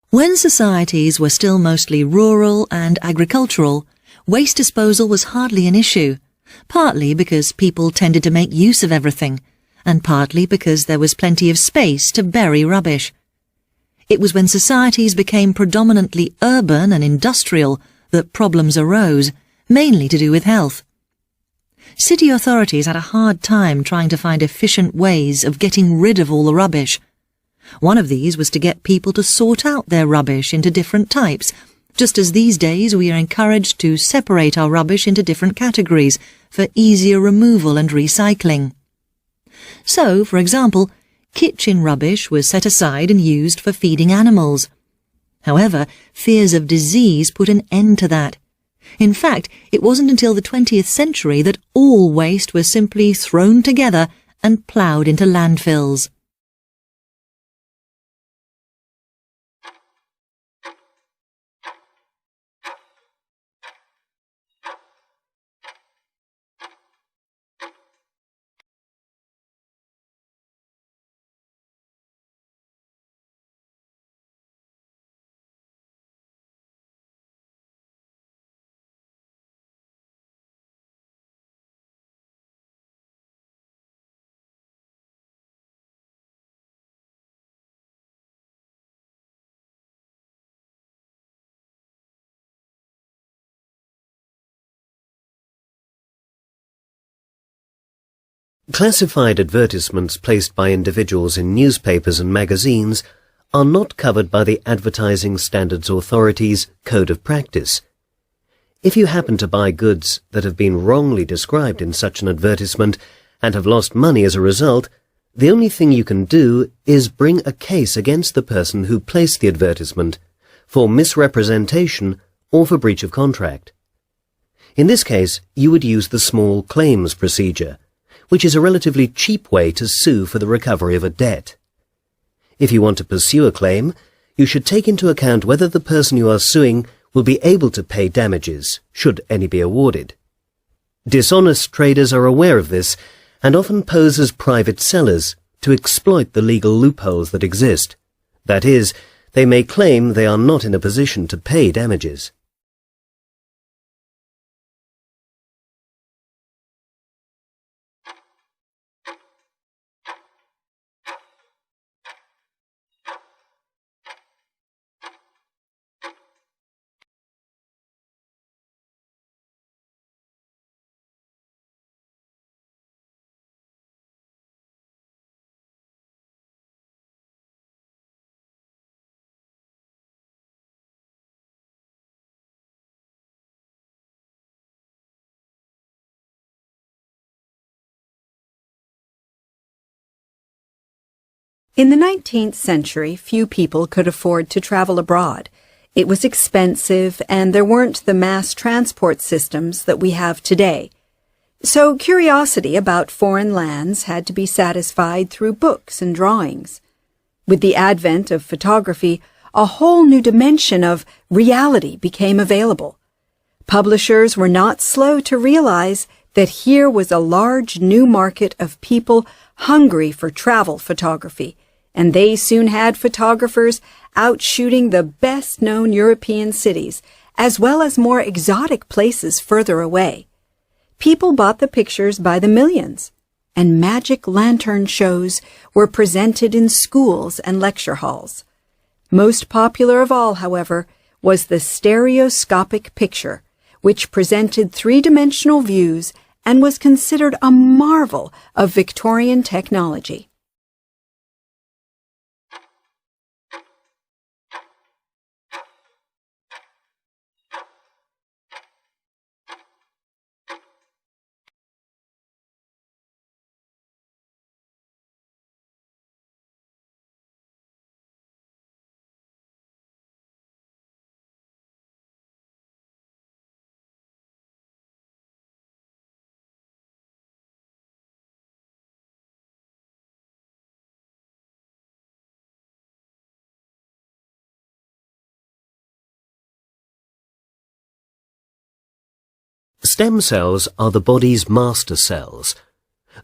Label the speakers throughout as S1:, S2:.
S1: When societies were still mostly rural and agricultural, waste disposal was hardly an issue, partly because people tended to make use of everything, and partly because there was plenty of space to bury rubbish. It was when societies became predominantly urban and industrial that problems arose, mainly to do with health. City authorities had a hard time trying to find efficient ways of getting rid of all the rubbish. One of these was to get people to sort out their rubbish into different types, just as these days we are encouraged to separate our rubbish into different categories for easier removal and recycling. So, for example, kitchen rubbish was set aside and used for feeding animals. However, fears of disease put an end to that. In fact, it wasn't until the 20th century that all waste was simply thrown together and ploughed into landfills.
S2: Classified advertisements placed by individuals in newspapers and magazines are not covered by the Advertising Standards Authority's Code of Practice. If you happen to buy goods that have been wrongly described in such an advertisement and have lost money as a result, the only thing you can do is bring a case against the person who placed the advertisement for misrepresentation or for breach of contract. In this case, you would use the small claims procedure, which is a relatively cheap way to sue for the recovery of a debt. If you want to pursue a claim, you should take into account whether the person you are suing will be able to pay damages, should any be awarded. Dishonest traders are aware of this and often pose as private sellers to exploit the legal loopholes that exist. That is, they may claim they are not in a position to pay damages.
S3: In the 19th century, few people could afford to travel abroad. It was expensive, and there weren't the mass transport systems that we have today. So curiosity about foreign lands had to be satisfied through books and drawings. With the advent of photography, a whole new dimension of reality became available. Publishers were not slow to realize that here was a large new market of people hungry for travel photography, and they soon had photographers out shooting the best-known European cities, as well as more exotic places further away. People bought the pictures by the millions, and magic lantern shows were presented in schools and lecture halls. Most popular of all, however, was the stereoscopic picture, which presented three-dimensional views and was considered a marvel of Victorian technology.
S2: Stem cells are the body's master cells,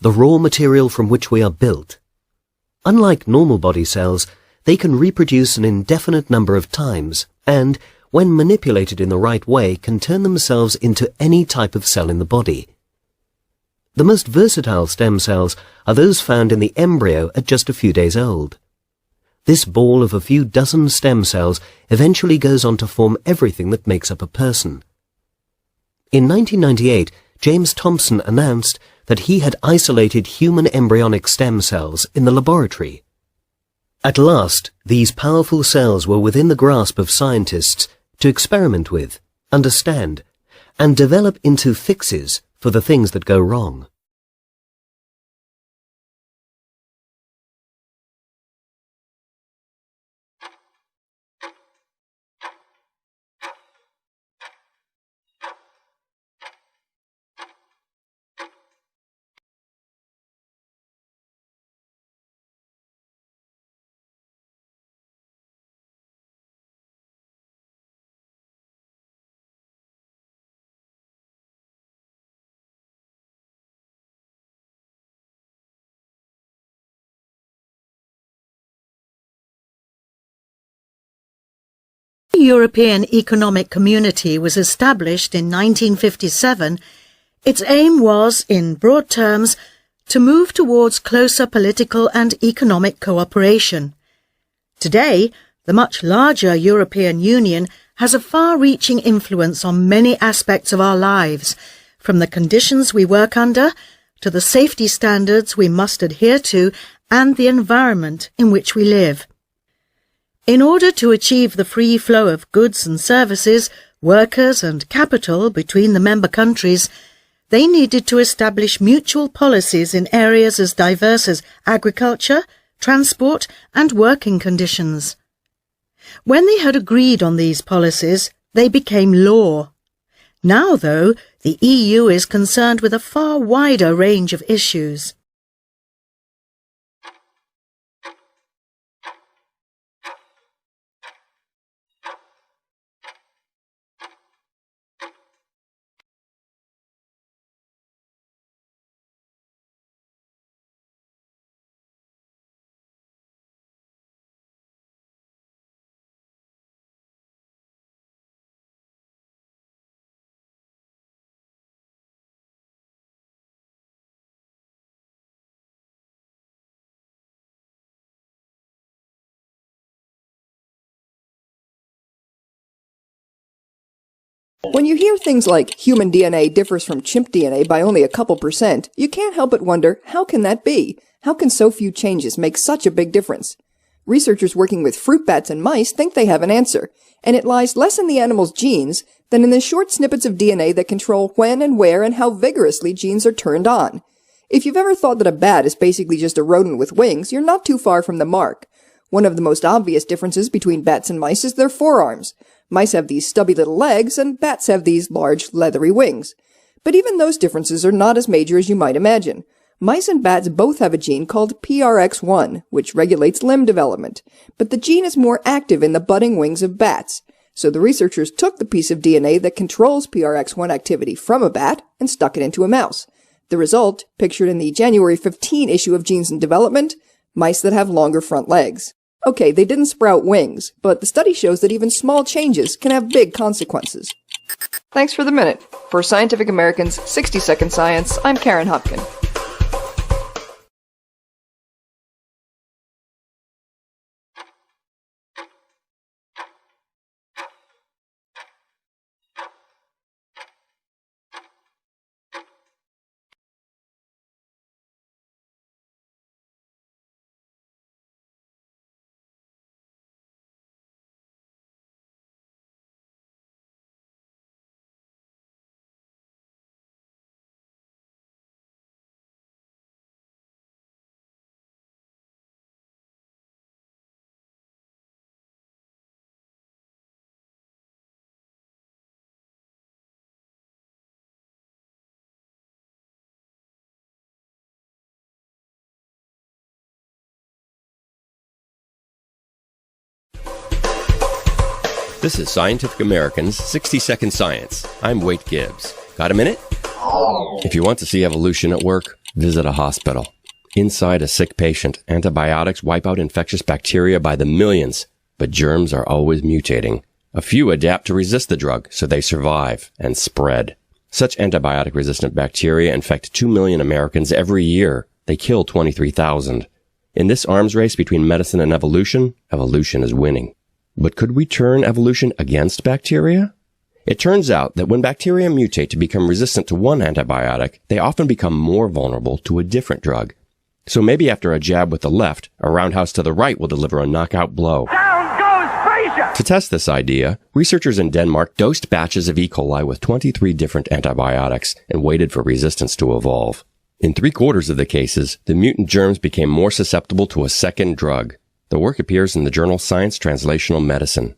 S2: the raw material from which we are built. Unlike normal body cells, they can reproduce an indefinite number of times and, when manipulated in the right way, can turn themselves into any type of cell in the body. The most versatile stem cells are those found in the embryo at just a few days old. This ball of a few dozen stem cells eventually goes on to form everything that makes up a person. In 1998, James Thomson announced that he had isolated human embryonic stem cells in the laboratory. At last, these powerful cells were within the grasp of scientists to experiment with, understand, and develop into fixes for the things that go wrong.
S4: The European Economic Community was established in 1957. Its aim was, in broad terms, to move towards closer political and economic cooperation. Today, the much larger European Union has a far-reaching influence on many aspects of our lives, from the conditions we work under to the safety standards we must adhere to and the environment in which we live. In order to achieve the free flow of goods and services, workers and capital between the member countries, they needed to establish mutual policies in areas as diverse as agriculture, transport and working conditions. When they had agreed on these policies, they became law. Now, though, the EU is concerned with a far wider range of issues.
S5: When you hear things like human DNA differs from chimp DNA by only a couple %, you can't help but wonder, how can that be? How can so few changes make such a big difference? Researchers working with fruit bats and mice think they have an answer, and it lies less in the animal's genes than in the short snippets of DNA that control when and where and how vigorously genes are turned on. If you've ever thought that a bat is basically just a rodent with wings, you're not too far from the mark. One of the most obvious differences between bats and mice is their forearms. Mice have these stubby little legs, and bats have these large, leathery wings. But even those differences are not as major as you might imagine. Mice and bats both have a gene called PRX1, which regulates limb development. But the gene is more active in the budding wings of bats. So the researchers took the piece of DNA that controls PRX1 activity from a bat and stuck it into a mouse. The result, pictured in the January 15 issue of Genes in Development, mice that have longer front legs. Okay, they didn't sprout wings, but the study shows that even small changes can have big consequences. Thanks for the minute. For Scientific American's 60-Second Science, I'm Karen Hopkin.
S6: This is Scientific American's 60-Second Science. I'm Wade Gibbs. Got a minute? If you want to see evolution at work, visit a hospital. Inside a sick patient, antibiotics wipe out infectious bacteria by the millions, but germs are always mutating. A few adapt to resist the drug, so they survive and spread. Such antibiotic-resistant bacteria infect 2 million Americans every year. They kill 23,000. In this arms race between medicine and evolution, evolution is winning. But could we turn evolution against bacteria? It turns out that when bacteria mutate to become resistant to one antibiotic, they often become more vulnerable to a different drug. So maybe after a jab with the left, a roundhouse to the right will deliver a knockout blow.
S7: Down goes Frazier!
S6: To test this idea, researchers in Denmark dosed batches of E. coli with 23 different antibiotics and waited for resistance to evolve. In 3/4 of the cases, the mutant germs became more susceptible to a second drug. The work appears in the journal Science Translational Medicine.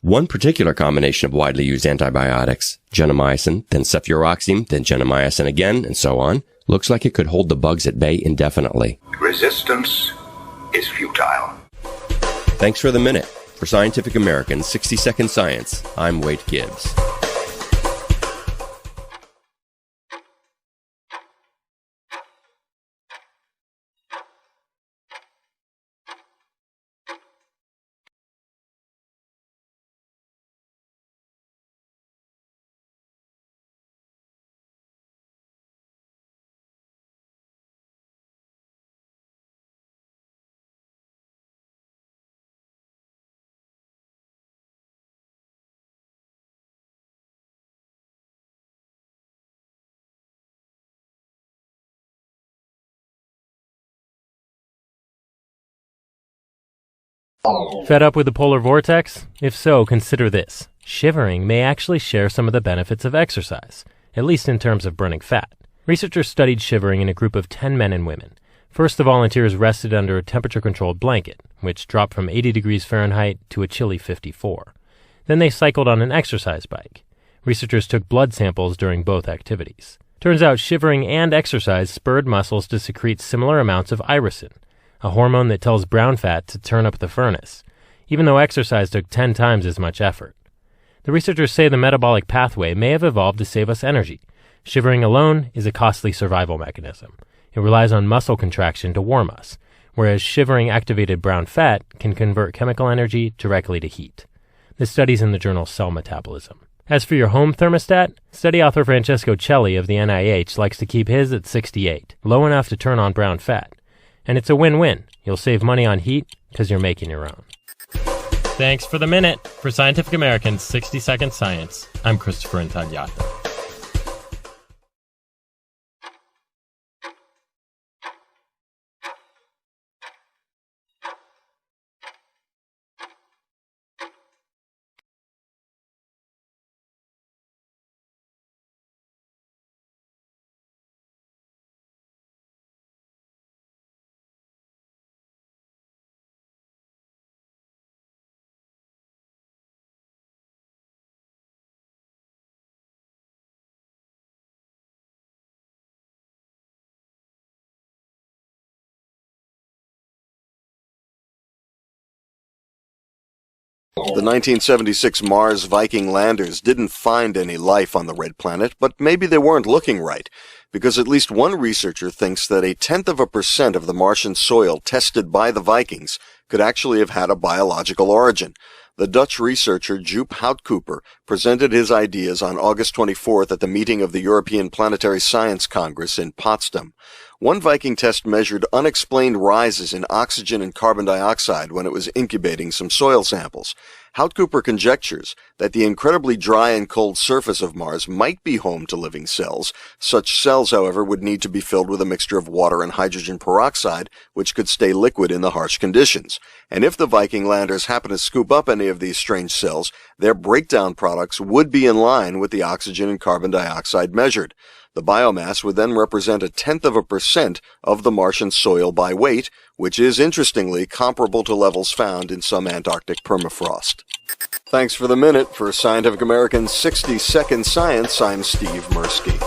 S6: One particular combination of widely used antibiotics, genomycin, then cefuroxime, then genomycin again, and so on, looks like it could hold the bugs at bay indefinitely.
S8: Resistance is futile.
S6: Thanks for the minute. For Scientific American's 60-Second Science, I'm Wade Gibbs.
S9: Fed up with the polar vortex? If so, consider this. Shivering may actually share some of the benefits of exercise, at least in terms of burning fat. Researchers studied shivering in a group of 10 men and women. First, the volunteers rested under a temperature-controlled blanket, which dropped from 80 degrees Fahrenheit to a chilly 54. Then they cycled on an exercise bike. Researchers took blood samples during both activities. Turns out shivering and exercise spurred muscles to secrete similar amounts of irisin, a hormone that tells brown fat to turn up the furnace, even though exercise took 10 times as much effort. The researchers say the metabolic pathway may have evolved to save us energy. Shivering alone is a costly survival mechanism. It relies on muscle contraction to warm us, whereas shivering activated brown fat can convert chemical energy directly to heat. This study's in the journal Cell Metabolism. As for your home thermostat, study author Francesco Celli of the NIH likes to keep his at 68, low enough to turn on brown fat. And it's a win-win. You'll save money on heat because you're making your own. Thanks for the minute. For Scientific American's 60-Second Science, I'm Christopher Intagliata.
S10: The 1976 Mars Viking landers didn't find any life on the red planet, but maybe they weren't looking right, because at least one researcher thinks that 0.1% of the Martian soil tested by the Vikings could actually have had a biological origin. The Dutch researcher Joop Houtkoper presented his ideas on August 24th at the meeting of the European Planetary Science Congress in Potsdam. One Viking test measured unexplained rises in oxygen and carbon dioxide when it was incubating some soil samples. Houtkoper conjectures that the incredibly dry and cold surface of Mars might be home to living cells. Such cells, however, would need to be filled with a mixture of water and hydrogen peroxide, which could stay liquid in the harsh conditions. And if the Viking landers happen to scoop up any of these strange cells, their breakdown products would be in line with the oxygen and carbon dioxide measured. The biomass would then represent 0.1% of the Martian soil by weight, which is interestingly comparable to levels found in some Antarctic permafrost. Thanks for the minute. For Scientific American's 60-Second Science, I'm Steve Mirsky.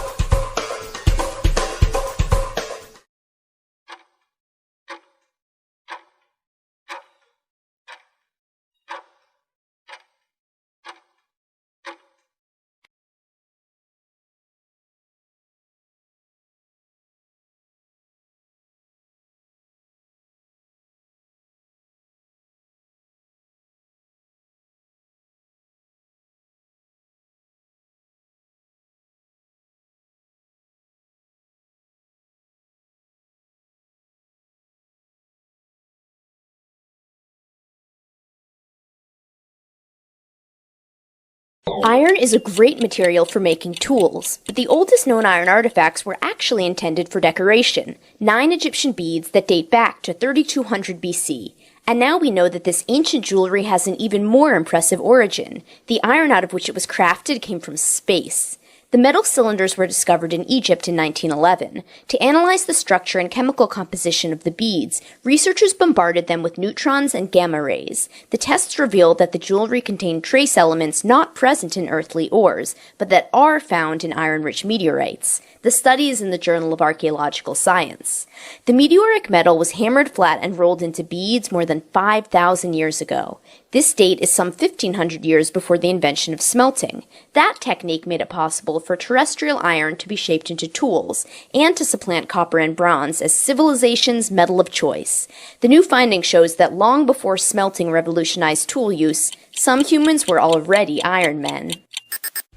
S11: Iron is a great material for making tools, but the oldest known iron artifacts were actually intended for decoration, 9 Egyptian beads that date back to 3200 BC. And now we know that this ancient jewelry has an even more impressive origin. The iron out of which it was crafted came from space. The metal cylinders were discovered in Egypt in 1911. To analyze the structure and chemical composition of the beads, researchers bombarded them with neutrons and gamma rays. The tests revealed that the jewelry contained trace elements not present in earthly ores, but that are found in iron-rich meteorites. The study is in the Journal of Archaeological Science. The meteoric metal was hammered flat and rolled into beads more than 5,000 years ago. This date is some 1,500 years before the invention of smelting. That technique made it possible for terrestrial iron to be shaped into tools, and to supplant copper and bronze as civilization's metal of choice. The new finding shows that long before smelting revolutionized tool use, some humans were already iron men.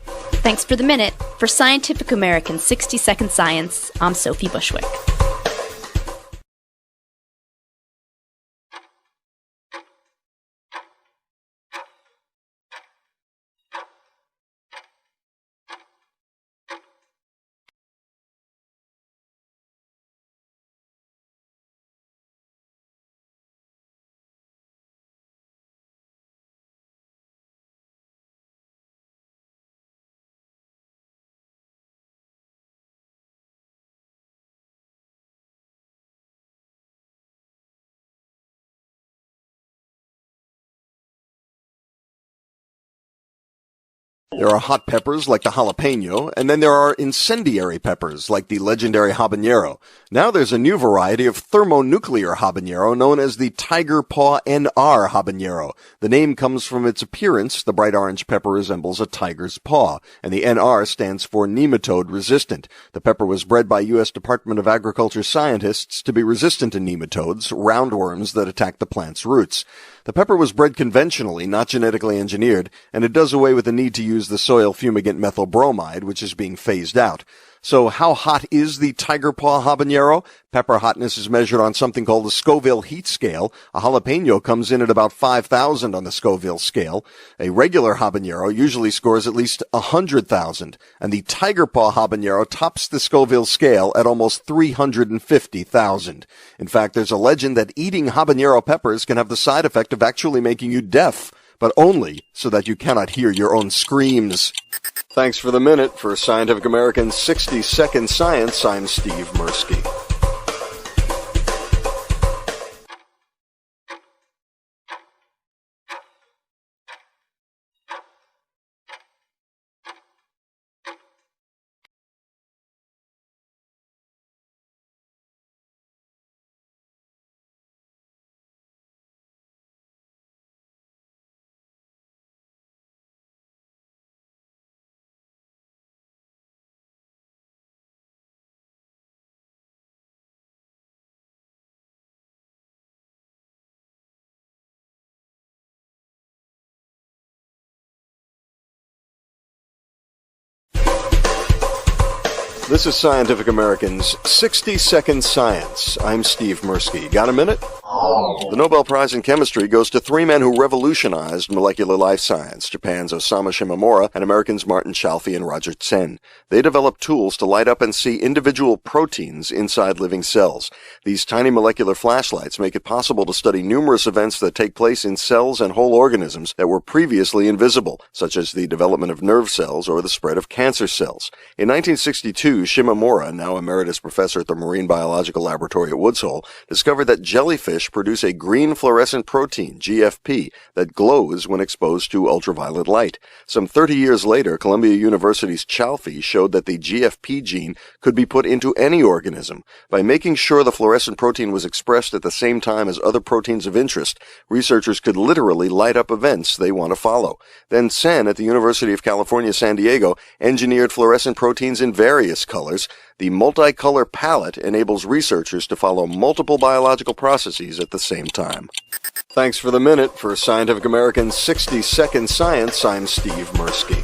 S11: Thanks for the minute. For Scientific American 60-Second Science, I'm Sophie Bushwick.
S10: There are hot peppers like the jalapeno, and then there are incendiary peppers like the legendary habanero. Now there's a new variety of thermonuclear habanero known as the tiger paw NR habanero. The name comes from its appearance. The bright orange pepper resembles a tiger's paw, and the NR stands for nematode resistant. The pepper was bred by U.S. Department of Agriculture scientists to be resistant to nematodes, roundworms that attack the plant's roots. The pepper was bred conventionally, not genetically engineered, and it does away with the need to use the soil fumigant methyl bromide, which is being phased out. So how hot is the tiger paw habanero? Pepper hotness is measured on something called the Scoville heat scale. A jalapeno comes in at about 5,000 on the Scoville scale. A regular habanero usually scores at least 100,000, and the tiger paw habanero tops the Scoville scale at almost 350,000. In fact, there's a legend that eating habanero peppers can have the side effect of actually making you deaf, but only so that you cannot hear your own screams. Thanks for the minute. For Scientific American's 60-Second Science, I'm Steve Mirsky. This is Scientific American's 60-Second Science. I'm Steve Mirsky. Got a minute? The Nobel Prize in Chemistry goes to 3 men who revolutionized molecular life science, Japan's Osamu Shimomura and Americans Martin Chalfie and Roger Tsen. They developed tools to light up and see individual proteins inside living cells. These tiny molecular flashlights make it possible to study numerous events that take place in cells and whole organisms that were previously invisible, such as the development of nerve cells or the spread of cancer cells. In 1962, Shimomura, now emeritus professor at the Marine Biological Laboratory at Woods Hole, discovered that jellyfish produce a green fluorescent protein, GFP, that glows when exposed to ultraviolet light. Some 30 years later, Columbia University's Chalfie showed that the GFP gene could be put into any organism. By making sure the fluorescent protein was expressed at the same time as other proteins of interest, researchers could literally light up events they want to follow. Then Tsen at the University of California, San Diego, engineered fluorescent proteins in various colors. The multicolor palette enables researchers to follow multiple biological processes at the same time. Thanks for the minute. For Scientific American's 60-Second Science, I'm Steve Mirsky.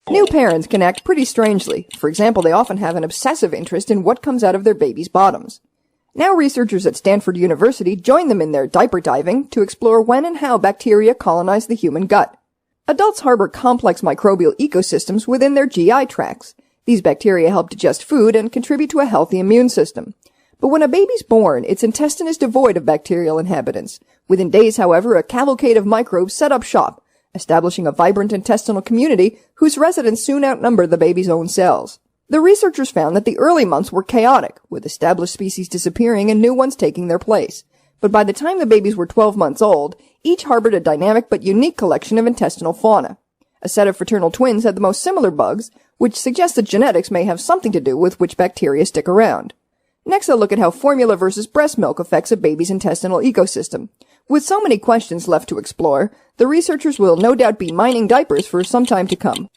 S5: New parents can act pretty strangely. For example, they often have an obsessive interest in what comes out of their baby's bottoms. Now researchers at Stanford University join them in their diaper diving to explore when and how bacteria colonize the human gut. Adults harbor complex microbial ecosystems within their GI tracts. These bacteria help digest food and contribute to a healthy immune system. But when a baby's born, its intestine is devoid of bacterial inhabitants. Within days, however, a cavalcade of microbes set up shop, establishing a vibrant intestinal community whose residents soon outnumber the baby's own cells. The researchers found that the early months were chaotic, with established species disappearing and new ones taking their place. But by the time the babies were 12 months old, each harbored a dynamic but unique collection of intestinal fauna. A set of fraternal twins had the most similar bugs, which suggests that genetics may have something to do with which bacteria stick around. Next, I'll look at how formula versus breast milk affects a baby's intestinal ecosystem. With so many questions left to explore, the researchers will no doubt be mining diapers for some time to come.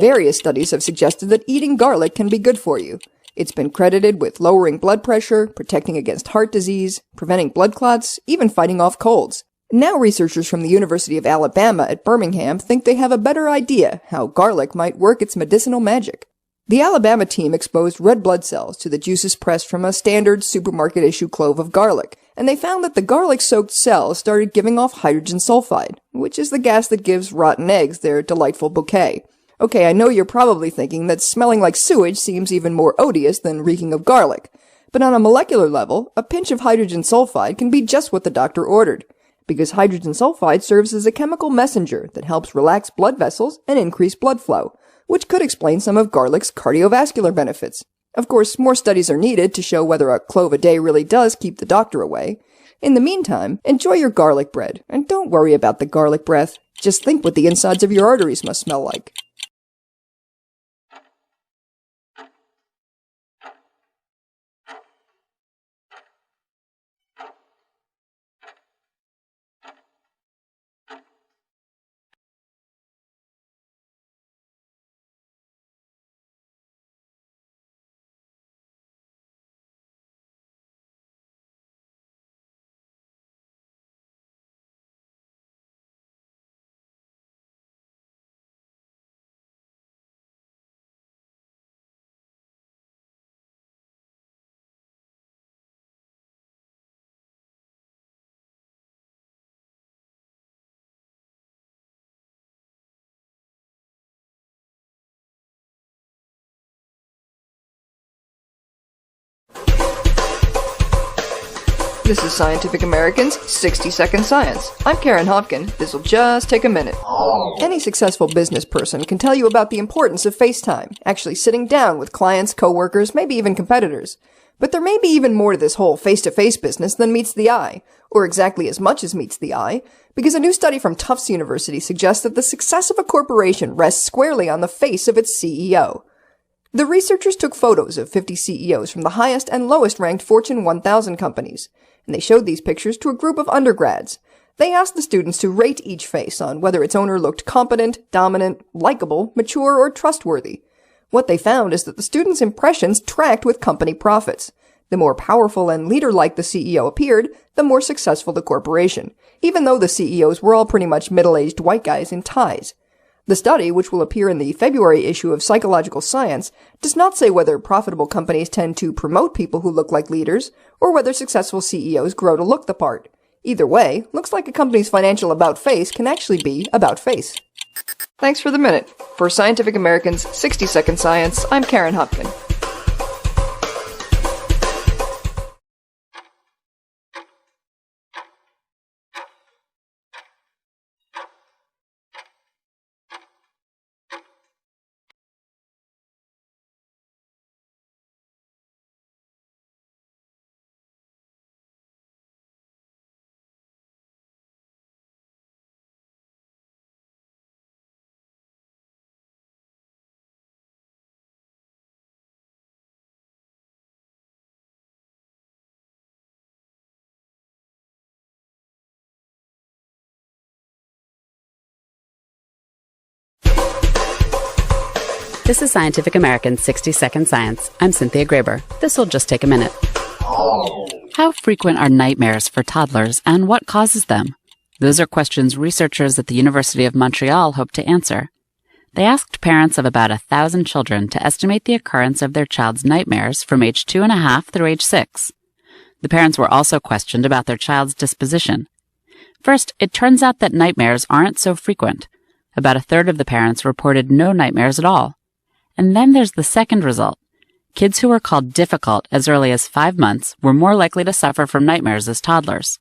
S5: Various studies have suggested that eating garlic can be good for you. It's been credited with lowering blood pressure, protecting against heart disease, preventing blood clots, even fighting off colds. Now researchers from the University of Alabama at Birmingham think they have a better idea how garlic might work its medicinal magic. The Alabama team exposed red blood cells to the juices pressed from a standard supermarket-issue clove of garlic, and they found that the garlic-soaked cells started giving off hydrogen sulfide, which is the gas that gives rotten eggs their delightful bouquet. Okay, I know you're probably thinking that smelling like sewage seems even more odious than reeking of garlic. But on a molecular level, a pinch of hydrogen sulfide can be just what the doctor ordered, because hydrogen sulfide serves as a chemical messenger that helps relax blood vessels and increase blood flow, which could explain some of garlic's cardiovascular benefits. Of course, more studies are needed to show whether a clove a day really does keep the doctor away. In the meantime, enjoy your garlic bread, and don't worry about the garlic breath. Just think what the insides of your arteries must smell like. This is Scientific American's 60-Second Science. I'm Karen Hopkin. This'll just take a minute. Any successful business person can tell you about the importance of FaceTime, actually sitting down with clients, coworkers, maybe even competitors. But there may be even more to this whole face-to-face business than meets the eye, or exactly as much as meets the eye, because a new study from Tufts University suggests that the success of a corporation rests squarely on the face of its CEO. The researchers took photos of 50 CEOs from the highest and lowest ranked Fortune 1000 companies, and they showed these pictures to a group of undergrads. They asked the students to rate each face on whether its owner looked competent, dominant, likable, mature, or trustworthy. What they found is that the students' impressions tracked with company profits. The more powerful and leader-like the CEO appeared, the more successful the corporation, even though the CEOs were all pretty much middle-aged white guys in ties. The study, which will appear in the February issue of Psychological Science, does not say whether profitable companies tend to promote people who look like leaders, or whether successful CEOs grow to look the part. Either way, looks like a company's financial about-face can actually be about-face. Thanks for the minute. For Scientific American's 60-Second Science, I'm Karen Hopkin.
S12: This is Scientific American's 60-Second Science. I'm Cynthia Graber. This will just take a minute. How frequent are nightmares for toddlers, and what causes them? Those are questions researchers at the University of Montreal hope to answer. They asked parents of about 1,000 children to estimate the occurrence of their child's nightmares from age 2.5 through age 6. The parents were also questioned about their child's disposition. First, it turns out that nightmares aren't so frequent. About 1/3 of the parents reported no nightmares at all. And then there's the second result. Kids who were called difficult as early as 5 months were more likely to suffer from nightmares as toddlers.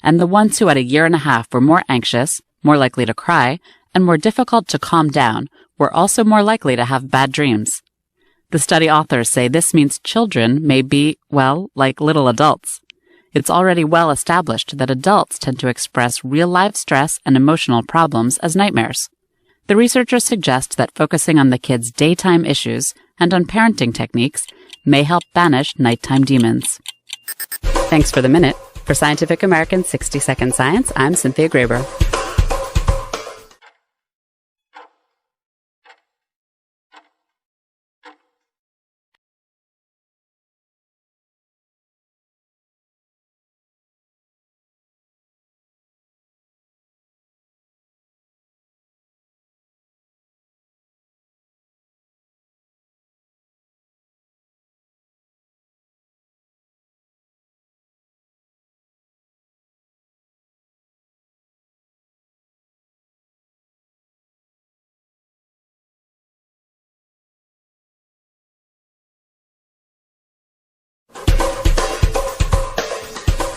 S12: And the ones who at 1.5 years were more anxious, more likely to cry, and more difficult to calm down were also more likely to have bad dreams. The study authors say this means children may be, well, like little adults. It's already well established that adults tend to express real-life stress and emotional problems as nightmares. The researchers suggest that focusing on the kids' daytime issues and on parenting techniques may help banish nighttime demons. Thanks for the minute. For Scientific American's 60-Second Science, I'm Cynthia Graber.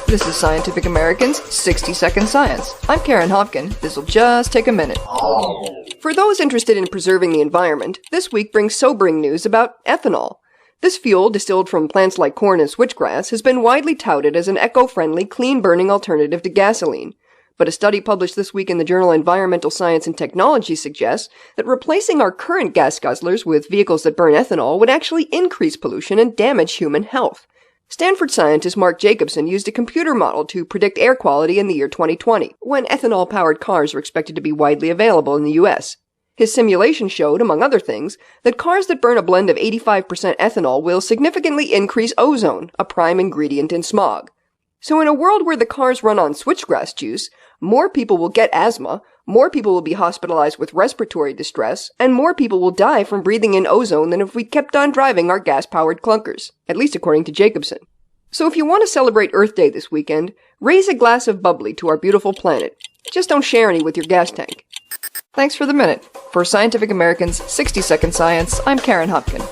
S5: This is Scientific American's 60-Second Science. I'm Karen Hopkin. This'll just take a minute. For those interested in preserving the environment, this week brings sobering news about ethanol. This fuel, distilled from plants like corn and switchgrass, has been widely touted as an eco-friendly, clean-burning alternative to gasoline. But a study published this week in the journal Environmental Science and Technology suggests that replacing our current gas guzzlers with vehicles that burn ethanol would actually increase pollution and damage human health. Stanford scientist Mark Jacobson used a computer model to predict air quality in the year 2020, when ethanol-powered cars are expected to be widely available in the U.S. His simulation showed, among other things, that cars that burn a blend of 85% ethanol will significantly increase ozone, a prime ingredient in smog. So in a world where the cars run on switchgrass juice, more people will get asthma, more people will be hospitalized with respiratory distress, and more people will die from breathing in ozone than if we kept on driving our gas-powered clunkers, at least according to Jacobson. So if you want to celebrate Earth Day this weekend, raise a glass of bubbly to our beautiful planet. Just don't share any with your gas tank. Thanks for the minute. For Scientific American's 60-Second Science, I'm Karen Hopkin.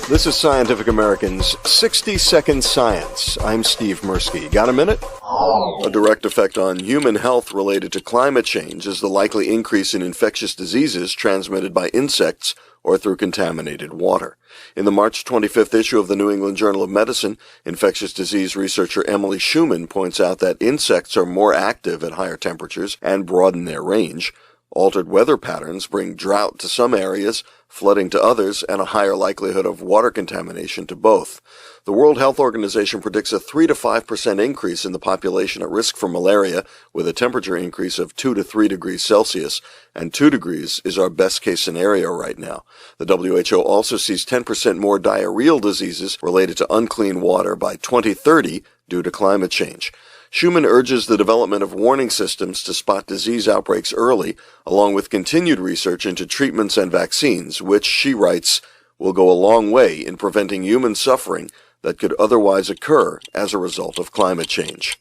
S10: This is Scientific American's 60-Second Science. I'm Steve Mirsky. Got a minute? A direct effect on human health related to climate change is the likely increase in infectious diseases transmitted by insects or through contaminated water. In the March 25th issue of the New England Journal of Medicine, infectious disease researcher Emily Schumann points out that insects are more active at higher temperatures and broaden their range. Altered weather patterns bring drought to some areas, flooding to others, and a higher likelihood of water contamination to both. The World Health Organization predicts a 3 to 5% increase in the population at risk for malaria, with a temperature increase of 2 to 3 degrees Celsius, and 2 degrees is our best-case scenario right now. The WHO also sees 10% more diarrheal diseases related to unclean water by 2030 due to climate change. Schumann urges the development of warning systems to spot disease outbreaks early, along with continued research into treatments and vaccines, which, she writes, will go a long way in preventing human suffering that could otherwise occur as a result of climate change.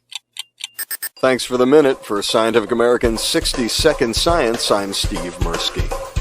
S10: Thanks for the minute. For Scientific American's 60-Second Science, I'm Steve Mirsky.